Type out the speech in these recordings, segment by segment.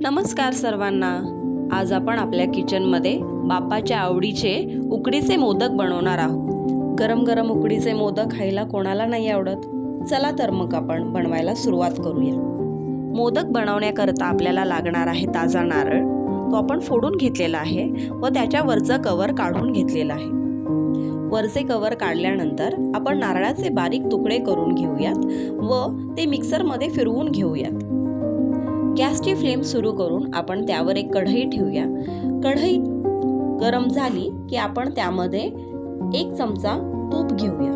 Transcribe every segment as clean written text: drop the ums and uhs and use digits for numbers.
नमस्कार सर्वांना। आज आपण आपल्या किचनमध्ये बाप्पाच्या आवडीचे उकडीचे मोदक बनवणार आहोत। गरम गरम उकडीचे मोदक खायला कोणाला नाही आवडत। चला तर मग आपण बनवायला सुरुवात करूया। मोदक बनवण्याकरता आपल्याला लागणार आहे ताजा नारळ। तो आपण फोडून घेतलेला आहे व त्याच्या वरचं कव्हर काढून घेतलेलं आहे। वरचे कव्हर काढल्यानंतर आपण नारळाचे बारीक तुकडे करून घेऊयात व ते मिक्सरमध्ये फिरवून घेऊयात। गॅसची फ्लेम सुरू करून आपण त्यावर एक कढई ठेवूया। कढई गरम झाली की आपण त्यामध्ये 1 चमचा तूप घेऊया।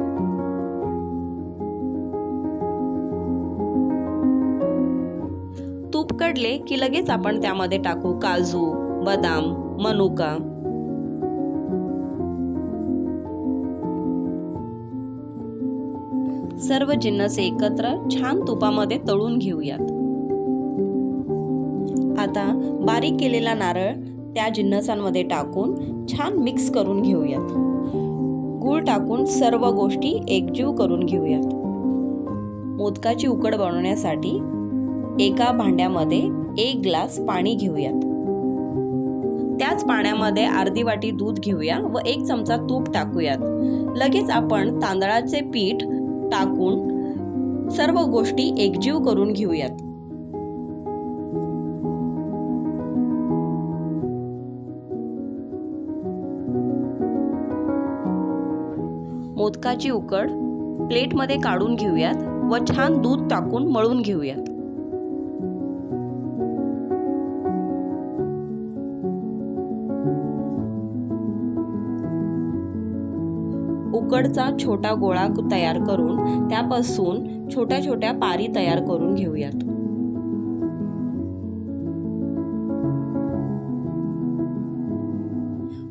तूप कडले की लगेच आपण त्यामध्ये टाकू काजू, बदाम, मनुका। सर्व जिन्नस एकत्र छान तुपामध्ये तळून घेऊयात। आता बारीक केलेला नारळ त्या जिन्नसांमध्ये टाकून छान मिक्स करून घेऊयात। गूळ टाकून सर्व गोष्टी एकजीव करून घेऊयात। मोदकाची उकड बनवण्यासाठी एका भांड्यामध्ये 1 ग्लास पाणी घेऊयात। त्याच पाण्यामध्ये अर्धी वाटी दूध घेऊया व 1 चमचा तूप टाकूयात। लगेच आपण तांदळाचे पीठ टाकून सर्व गोष्टी एकजीव करून घेऊयात। मोदकाची उकड प्लेटमध्ये काढून घेऊयात व छान दूध टाकून मळून घेऊयात। उकडचा छोटा गोळा तयार करून त्यापासून छोट्या छोट्या पारी तयार करून घेऊयात।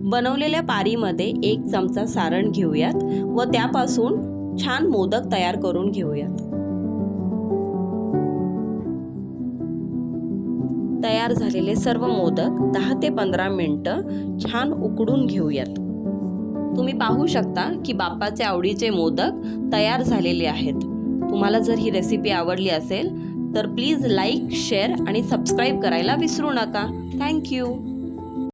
बनवलेल्या पारीमध्ये 1 चमचा सारण घेऊयात व त्यापासून छान मोदक तयार करून घेऊयात। तयार झालेले सर्व मोदक 10 ते 15 मिनिटं छान उकडून घेऊयात। तुम्ही पाहू शकता की बाप्पाचे आवडीचे मोदक तयार झालेले आहेत। तुम्हाला जर ही रेसिपी आवडली असेल तर प्लीज लाईक, शेअर आणि सबस्क्राईब करायला विसरू नका। Thank you.